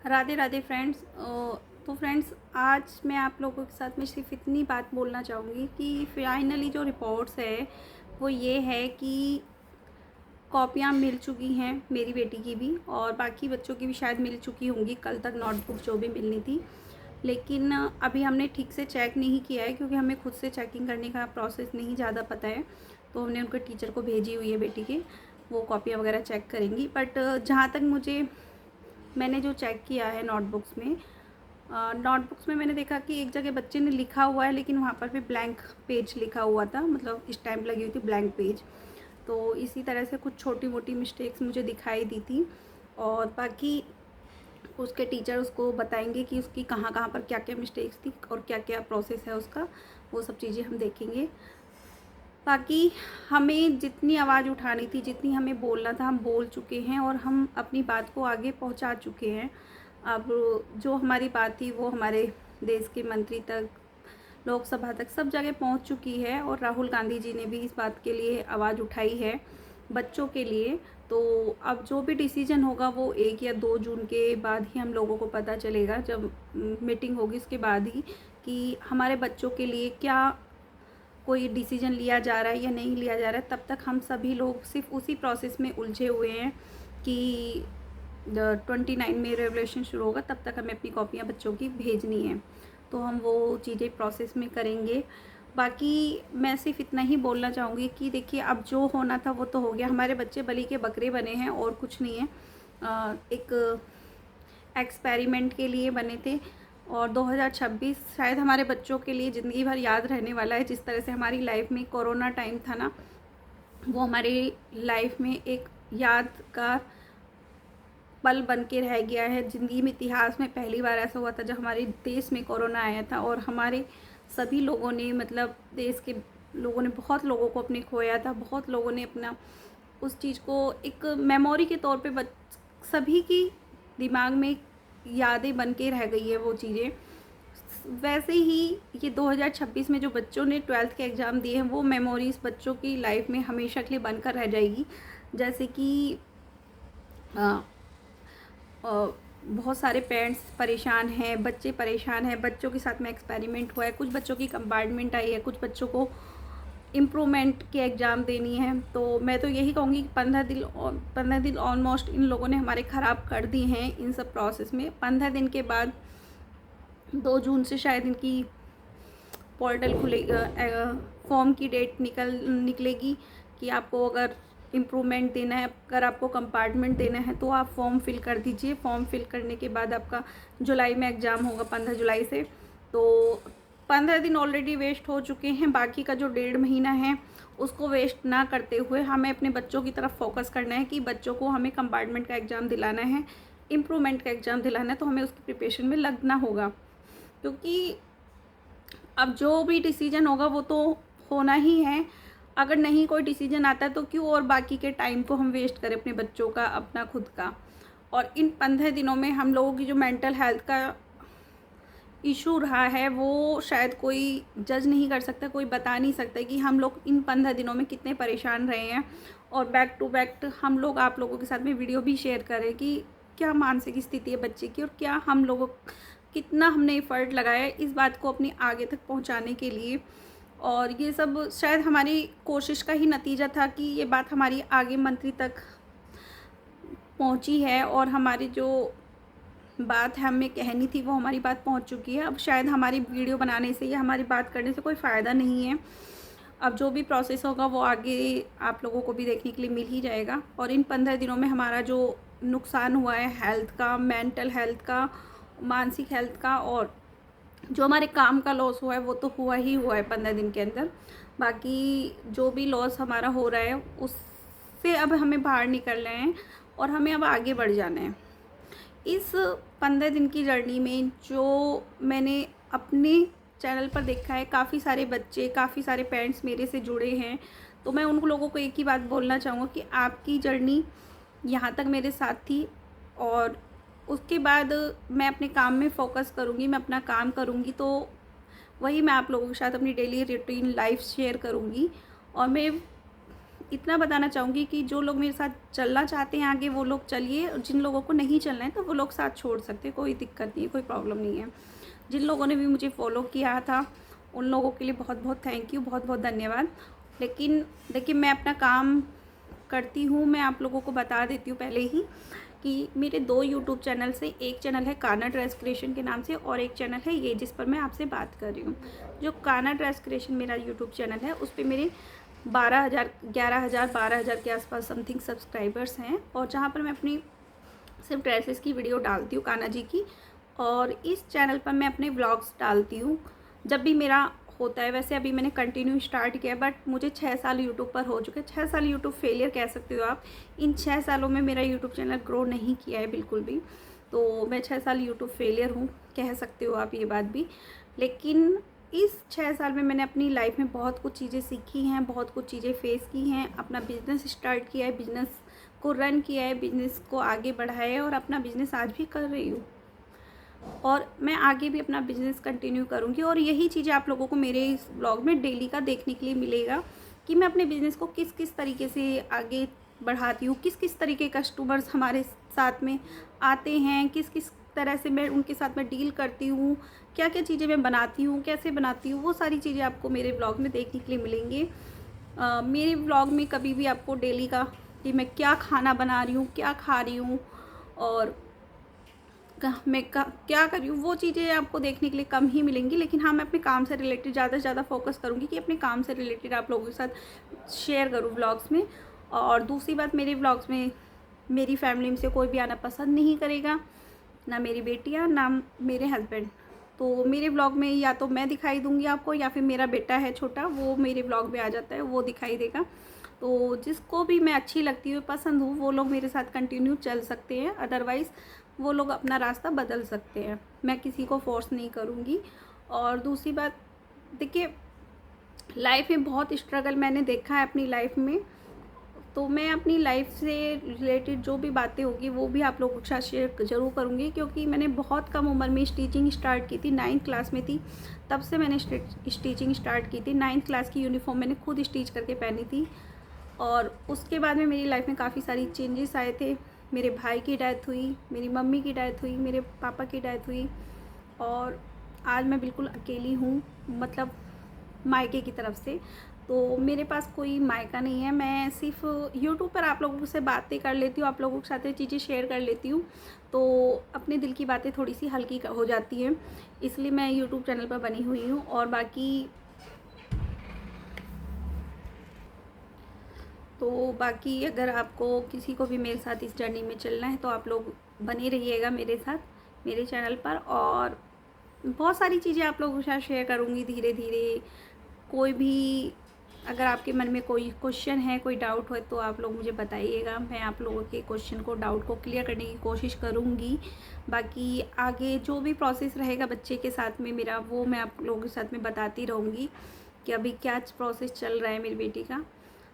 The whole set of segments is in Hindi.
राधे राधे फ्रेंड्स। तो फ्रेंड्स, आज मैं आप लोगों के साथ में सिर्फ इतनी बात बोलना चाहूँगी कि फाइनली जो रिपोर्ट्स है वो ये है कि कॉपियाँ मिल चुकी हैं मेरी बेटी की भी, और बाकी बच्चों की भी शायद मिल चुकी होंगी कल तक, नोटबुक जो भी मिलनी थी। लेकिन अभी हमने ठीक से चेक नहीं किया है क्योंकि हमें खुद से चेकिंग करने का प्रोसेस नहीं ज़्यादा पता है। तो हमने उनके टीचर को भेजी हुई है बेटी के, वो कॉपियाँ वगैरह चेक करेंगी। बट जहाँ तक मैंने जो चेक किया है नोटबुक्स में मैंने देखा कि एक जगह बच्चे ने लिखा हुआ है लेकिन वहाँ पर भी ब्लैंक पेज लिखा हुआ था, मतलब स्टैम्प लगी हुई थी ब्लैंक पेज। तो इसी तरह से कुछ छोटी मोटी मिस्टेक्स मुझे दिखाई दी थी, और बाकी उसके टीचर उसको बताएंगे कि उसकी कहाँ कहाँ पर क्या क्या मिस्टेक्स थी और क्या क्या प्रोसेस है उसका, वो सब चीज़ें हम देखेंगे। बाकी हमें जितनी आवाज़ उठानी थी, जितनी हमें बोलना था, हम बोल चुके हैं और हम अपनी बात को आगे पहुंचा चुके हैं। अब जो हमारी बात थी वो हमारे देश के मंत्री तक, लोकसभा तक, सब जगह पहुंच चुकी है। और राहुल गांधी जी ने भी इस बात के लिए आवाज़ उठाई है बच्चों के लिए। तो अब जो भी डिसीजन होगा वो 1 या 2 जून के बाद ही हम लोगों को पता चलेगा, जब मीटिंग होगी उसके बाद ही, कि हमारे बच्चों के लिए क्या कोई डिसीजन लिया जा रहा है या नहीं लिया जा रहा है। तब तक हम सभी लोग सिर्फ उसी प्रोसेस में उलझे हुए हैं कि 29 में रेवोल्यूशन शुरू होगा, तब तक हमें अपनी कॉपियाँ बच्चों की भेजनी है। तो हम वो चीज़ें प्रोसेस में करेंगे। बाकी मैं सिर्फ इतना ही बोलना चाहूँगी कि देखिए, अब जो होना था वो तो हो गया। हमारे बच्चे बलि के बकरे बने हैं और कुछ नहीं है। एक एक्सपेरिमेंट के लिए बने थे, और 2026 शायद हमारे बच्चों के लिए ज़िंदगी भर याद रहने वाला है। जिस तरह से हमारी लाइफ में कोरोना टाइम था ना, वो हमारी लाइफ में एक यादगार पल बन के रह गया है। ज़िंदगी में, इतिहास में पहली बार ऐसा हुआ था जब हमारे देश में कोरोना आया था, और हमारे सभी लोगों ने, मतलब देश के लोगों ने, बहुत लोगों को अपने खोया था। बहुत लोगों ने अपना उस चीज़ को एक मेमोरी के तौर पे सभी की दिमाग में यादें बन के रह गई है वो चीज़ें। वैसे ही ये 2026 में जो बच्चों ने 12th के एग्ज़ाम दिए हैं, वो मेमोरीज़ बच्चों की लाइफ में हमेशा के लिए बनकर रह जाएगी। जैसे कि बहुत सारे पेरेंट्स परेशान हैं, बच्चे परेशान हैं, बच्चों के साथ में एक्सपेरिमेंट हुआ है, कुछ बच्चों की कंपार्टमेंट आई है, कुछ बच्चों को इम्प्रूवमेंट के एग्ज़ाम देनी है। तो मैं तो यही कहूँगी कि 15 दिन ऑलमोस्ट इन लोगों ने हमारे ख़राब कर दी हैं इन सब प्रोसेस में। 15 दिन के बाद 2 जून से शायद इनकी पोर्टल खुलेगा, फॉर्म की डेट निकलेगी कि आपको अगर इम्प्रूवमेंट देना है, अगर आपको कंपार्टमेंट देना है तो आप फॉर्म फिल कर दीजिए। फॉर्म फिल करने के बाद आपका जुलाई में एग्ज़ाम होगा, 15 जुलाई से। तो 15 दिन ऑलरेडी वेस्ट हो चुके हैं। बाकी का जो 1.5 महीना है उसको वेस्ट ना करते हुए हमें अपने बच्चों की तरफ फोकस करना है कि बच्चों को हमें कंपार्टमेंट का एग्ज़ाम दिलाना है, इम्प्रूवमेंट का एग्ज़ाम दिलाना है। तो हमें उसकी प्रिपरेशन में लगना होगा, क्योंकि अब जो भी डिसीजन होगा वो तो होना ही है। अगर नहीं कोई डिसीजन आता है तो क्यों और बाकी के टाइम को हम वेस्ट करें अपने बच्चों का, अपना खुद का। और इन 15 दिनों में हम लोगों की जो मेंटल हेल्थ का इशू रहा है वो शायद कोई जज नहीं कर सकता, कोई बता नहीं सकता कि हम लोग इन 15 दिनों में कितने परेशान रहे हैं। और बैक टू बैक हम लोग आप लोगों के साथ में वीडियो भी शेयर करें कि क्या मानसिक स्थिति है बच्चे की, और क्या हम लोगों कितना हमने एफर्ट लगाया है इस बात को अपनी आगे तक पहुंचाने के लिए। और ये सब शायद हमारी कोशिश का ही नतीजा था कि ये बात हमारी आगे मंत्री तक पहुंची है, और हमारी जो बात है हमें कहनी थी वो हमारी बात पहुंच चुकी है। अब शायद हमारी वीडियो बनाने से या हमारी बात करने से कोई फ़ायदा नहीं है। अब जो भी प्रोसेस होगा वो आगे आप लोगों को भी देखने के लिए मिल ही जाएगा। और इन 15 दिनों में हमारा जो नुकसान हुआ है हेल्थ का, मेंटल हेल्थ का, मानसिक हेल्थ का, और जो हमारे काम का लॉस हुआ है वो तो हुआ ही हुआ है 15 दिन के अंदर। बाकी जो भी लॉस हमारा हो रहा है उससे अब हमें बाहर निकलना है और हमें अब आगे बढ़ जाना है। इस 15 दिन की जर्नी में जो मैंने अपने चैनल पर देखा है, काफ़ी सारे बच्चे, काफ़ी सारे पेरेंट्स मेरे से जुड़े हैं। तो मैं उन लोगों को एक ही बात बोलना चाहूँगा कि आपकी जर्नी यहाँ तक मेरे साथ थी, और उसके बाद मैं अपने काम में फ़ोकस करूँगी, मैं अपना काम करूँगी। तो वही मैं आप लोगों के साथ अपनी डेली रूटीन लाइफ शेयर करूँगी। और मैं इतना बताना चाहूँगी कि जो लोग मेरे साथ चलना चाहते हैं आगे वो लोग चलिए, और जिन लोगों को नहीं चलना है तो वो लोग साथ छोड़ सकते हैं, कोई दिक्कत नहीं है, कोई प्रॉब्लम नहीं है। जिन लोगों ने भी मुझे फॉलो किया था उन लोगों के लिए बहुत बहुत थैंक यू, बहुत बहुत धन्यवाद। लेकिन देखिए, मैं अपना काम करती हूँ, मैं आप लोगों को बता देती हूँ पहले ही कि मेरे 2 यूट्यूब चैनल से, एक चैनल है कान्हा ड्रेस क्रिएशन के नाम से और एक चैनल है ये जिस पर मैं आपसे बात कर रही हूँ। जो कान्हा ड्रेस क्रिएशन मेरा यूट्यूब चैनल है उस पर मेरे 12,000, 11,000, 12,000 के आसपास समथिंग सब्सक्राइबर्स हैं, और जहाँ पर मैं अपनी सिर्फ ड्रेसेस की वीडियो डालती हूँ कान्हा जी की। और इस चैनल पर मैं अपने व्लॉग्स डालती हूँ जब भी मेरा होता है। वैसे अभी मैंने कंटिन्यू स्टार्ट किया, बट मुझे 6 साल यूट्यूब पर हो चुके हैं। 6 साल यूट्यूब फेलियर कह सकते हो आप। इन 6 सालों में मेरा यूट्यूब चैनल ग्रो नहीं किया है बिल्कुल भी, तो मैं 6 साल यूट्यूब फेलियर हूँ, कह सकते हो आप ये बात भी। लेकिन इस 6 साल में मैंने अपनी लाइफ में बहुत कुछ चीज़ें सीखी हैं, बहुत कुछ चीज़ें फेस की हैं, अपना बिज़नेस स्टार्ट किया है, बिज़नेस को रन किया है, बिज़नेस को आगे बढ़ाया है, और अपना बिज़नेस आज भी कर रही हूँ, और मैं आगे भी अपना बिज़नेस कंटिन्यू करूँगी। और यही चीज़ें आप लोगों को मेरे इस ब्लॉग में डेली का देखने के लिए मिलेगा कि मैं अपने बिज़नेस को किस किस तरीके से आगे बढ़ाती हूँ, किस किस तरीके कस्टमर्स हमारे साथ में आते हैं, किस किस तरह से मैं उनके साथ में डील करती हूँ, क्या क्या चीज़ें मैं बनाती हूँ, कैसे बनाती हूँ, वो सारी चीज़ें आपको मेरे ब्लॉग में देखने के लिए मिलेंगे। मेरे ब्लॉग में कभी भी आपको डेली का कि मैं क्या खाना बना रही हूँ, क्या खा रही हूँ, और मैं क्या कर रही हूँ, वो चीज़ें आपको देखने के लिए कम ही मिलेंगी। लेकिन हाँ, मैं अपने काम से रिलेटेड ज़्यादा से ज़्यादा फोकस करूँगी कि अपने काम से रिलेटेड आप लोगों के साथ शेयर करूँ व्लॉग्स में। और दूसरी बात, मेरे व्लॉग्स में मेरी फैमिली में से कोई भी आना पसंद नहीं करेगा, ना मेरी बेटियाँ, ना मेरे हस्बैंड। तो मेरे व्लॉग में या तो मैं दिखाई दूँगी आपको, या फिर मेरा बेटा है छोटा, वो मेरे व्लॉग में आ जाता है, वो दिखाई देगा। तो जिसको भी मैं अच्छी लगती हूँ, पसंद हूँ, वो लोग मेरे साथ कंटिन्यू चल सकते हैं, अदरवाइज़ वो लोग अपना रास्ता बदल सकते हैं। मैं किसी को फोर्स नहीं करूँगी। और दूसरी बात, देखिए, लाइफ में बहुत स्ट्रगल मैंने देखा है अपनी लाइफ में, तो मैं अपनी लाइफ से रिलेटेड जो भी बातें होगी वो भी आप लोगों के साथ शेयर ज़रूर करूँगी। क्योंकि मैंने बहुत कम उम्र में स्टिचिंग स्टार्ट की थी, 9th क्लास में थी तब से मैंने स्टिचिंग स्टार्ट की थी। 9th क्लास की यूनिफॉर्म मैंने खुद स्टिच करके पहनी थी। और उसके बाद में मेरी लाइफ में काफ़ी सारी चेंजेस आए थे। मेरे भाई की डेथ हुई, मेरी मम्मी की डेथ हुई, मेरे पापा की डेथ हुई, और आज मैं बिल्कुल अकेली हूँ, मतलब मायके की तरफ से। तो मेरे पास कोई मायका नहीं है, मैं सिर्फ यूट्यूब पर आप लोगों से बातें कर लेती हूँ, आप लोगों के साथ चीज़ें शेयर कर लेती हूँ, तो अपने दिल की बातें थोड़ी सी हल्की हो जाती हैं, इसलिए मैं यूट्यूब चैनल पर बनी हुई हूँ। और बाकी अगर आपको किसी को भी मेरे साथ इस जर्नी में चलना है तो आप लोग बने रहिएगा मेरे साथ मेरे चैनल पर। और बहुत सारी चीज़ें आप लोगों के साथ शेयर करूँगी धीरे धीरे। कोई भी अगर आपके मन में कोई क्वेश्चन है, कोई डाउट हो, तो आप लोग मुझे बताइएगा, मैं आप लोगों के क्वेश्चन को, डाउट को क्लियर करने की कोशिश करूँगी। बाकी आगे जो भी प्रोसेस रहेगा बच्चे के साथ में मेरा, वो मैं आप लोगों के साथ में बताती रहूँगी कि अभी क्या प्रोसेस चल रहा है मेरी बेटी का।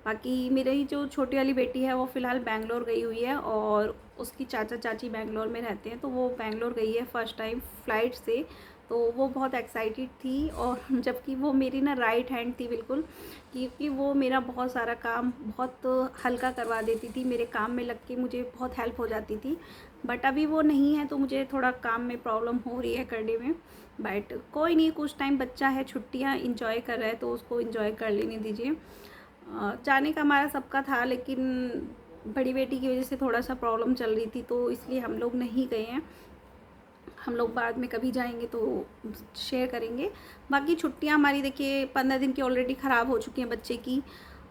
बाकी मेरी जो छोटी वाली बेटी है वो फ़िलहाल बैंगलोर गई हुई है, और उसकी चाचा चाची बैंगलोर में रहते हैं, तो वो बैंगलोर गई है फ़र्स्ट टाइम फ़्लाइट से। तो वो बहुत एक्साइटेड थी, और जबकि वो मेरी ना राइट हैंड थी बिल्कुल, क्योंकि वो मेरा बहुत सारा काम बहुत हल्का करवा देती थी, मेरे काम में लग के मुझे बहुत हेल्प हो जाती थी। बट अभी वो नहीं है, तो मुझे थोड़ा काम में प्रॉब्लम हो रही है करने में। बट कोई नहीं, कुछ टाइम बच्चा है, छुट्टियाँ इंजॉय कर रहा है, तो उसको इंजॉय कर लेने दीजिए। जाने का हमारा सबका था, लेकिन बड़ी बेटी की वजह से थोड़ा सा प्रॉब्लम चल रही थी, तो इसलिए हम लोग नहीं गए हैं। हम लोग बाद में कभी जाएंगे तो शेयर करेंगे। बाकी छुट्टियां हमारी देखिए 15 दिन की ऑलरेडी ख़राब हो चुकी हैं बच्चे की,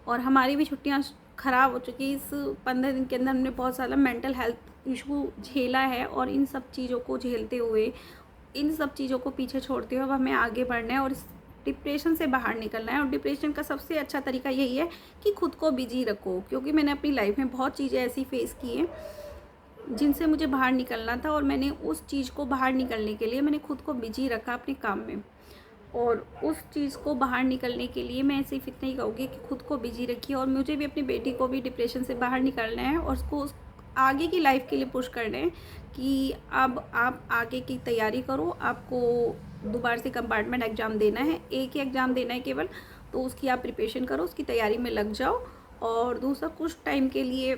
और हमारी भी छुट्टियां ख़राब हो चुकी। इस 15 दिन के अंदर हमने बहुत सारा मेंटल हेल्थ इशू झेला है, और इन सब चीज़ों को झेलते हुए, इन सब चीज़ों को पीछे छोड़ते हुए अब हमें आगे बढ़ना है और इस डिप्रेशन से बाहर निकलना है। और डिप्रेशन का सबसे अच्छा तरीका यही है कि खुद को बिजी रखो, क्योंकि मैंने अपनी लाइफ में बहुत चीज़ें ऐसी फेस की हैं जिनसे मुझे बाहर निकलना था, और मैंने उस चीज़ को बाहर निकलने के लिए मैंने खुद को बिजी रखा अपने काम में। और उस चीज़ को बाहर निकलने के लिए मैं सिर्फ इतना ही कहूँगी कि खुद को बिजी रखिए, और मुझे भी अपनी बेटी को भी डिप्रेशन से बाहर निकलना है, और उसको आगे की लाइफ के लिए पुश करना है कि अब आप आगे की तैयारी करो। आपको दोबारा से कंपार्टमेंट एग्ज़ाम देना है, एक ही एग्ज़ाम देना है केवल, तो उसकी आप प्रिपरेशन करो, उसकी तैयारी में लग जाओ, और दूसरा कुछ टाइम के लिए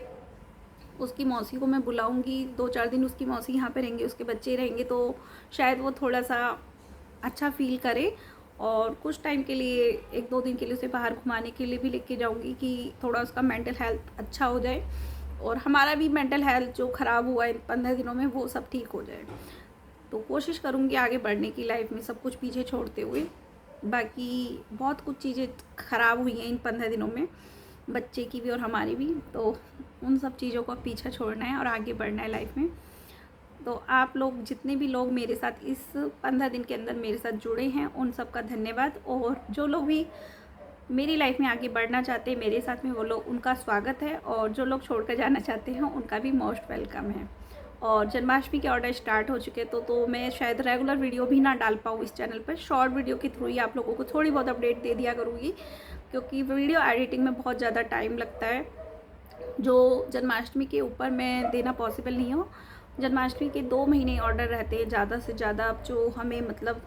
उसकी मौसी को मैं बुलाऊंगी, 2-4 दिन उसकी मौसी यहाँ पे रहेंगे, उसके बच्चे रहेंगे, तो शायद वो थोड़ा सा अच्छा फील करे। और कुछ टाइम के लिए 1-2 दिन के लिए उसे बाहर घुमाने के लिए भी लेके जाऊंगी कि थोड़ा उसका मेंटल हेल्थ अच्छा हो जाए और हमारा भी मेंटल हेल्थ जो ख़राब हुआ है इन 15 दिनों में वो सब ठीक हो जाए। तो कोशिश करूँगी आगे बढ़ने की लाइफ में, सब कुछ पीछे छोड़ते हुए। बाकी बहुत कुछ चीज़ें ख़राब हुई हैं इन 15 दिनों में, बच्चे की भी और हमारी भी, तो उन सब चीज़ों को पीछे छोड़ना है और आगे बढ़ना है लाइफ में। तो आप लोग जितने भी लोग मेरे साथ इस 15 दिन के अंदर मेरे साथ जुड़े हैं उन सब का धन्यवाद। और जो लोग भी मेरी लाइफ में आगे बढ़ना चाहते हैं मेरे साथ में, वो लोग, उनका स्वागत है। और जो लोग छोड़ कर जाना चाहते हैं उनका भी मोस्ट वेलकम है। और जन्माष्टमी के ऑर्डर स्टार्ट हो चुके तो मैं शायद रेगुलर वीडियो भी ना डाल पाऊँ इस चैनल पर, शॉर्ट वीडियो के थ्रू ही आप लोगों को थोड़ी बहुत अपडेट दे दिया करूँगी, क्योंकि वीडियो एडिटिंग में बहुत ज़्यादा टाइम लगता है, जो जन्माष्टमी के ऊपर मैं देना पॉसिबल नहीं हो। जन्माष्टमी के 2 महीने ऑर्डर रहते हैं ज़्यादा से ज़्यादा, जो हमें मतलब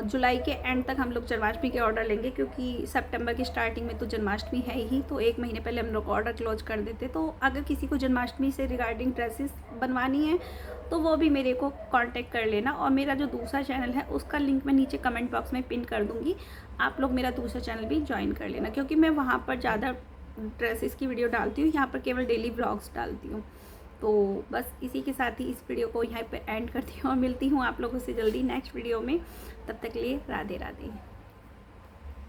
जुलाई के एंड तक हम लोग जन्माष्टमी के ऑर्डर लेंगे, क्योंकि सितंबर की स्टार्टिंग में तो जन्माष्टमी है ही, तो 1 महीने पहले हम लोग ऑर्डर क्लोज कर देते। तो अगर किसी को जन्माष्टमी से रिगार्डिंग ड्रेसेस बनवानी है तो वो भी मेरे को कांटेक्ट कर लेना। और मेरा जो दूसरा चैनल है उसका लिंक मैं नीचे कमेंट बॉक्स में पिन कर दूँगी, आप लोग मेरा दूसरा चैनल भी ज्वाइन कर लेना, क्योंकि मैं वहाँ पर ज़्यादा ड्रेसेस की वीडियो डालती हूँ, यहाँ पर केवल डेली ब्लॉग्स डालती हूँ। तो बस इसी के साथ ही इस वीडियो को यहाँ पे एंड करती हूँ और मिलती हूँ आप लोगों से जल्दी नेक्स्ट वीडियो में। तब तक के लिए राधे राधे।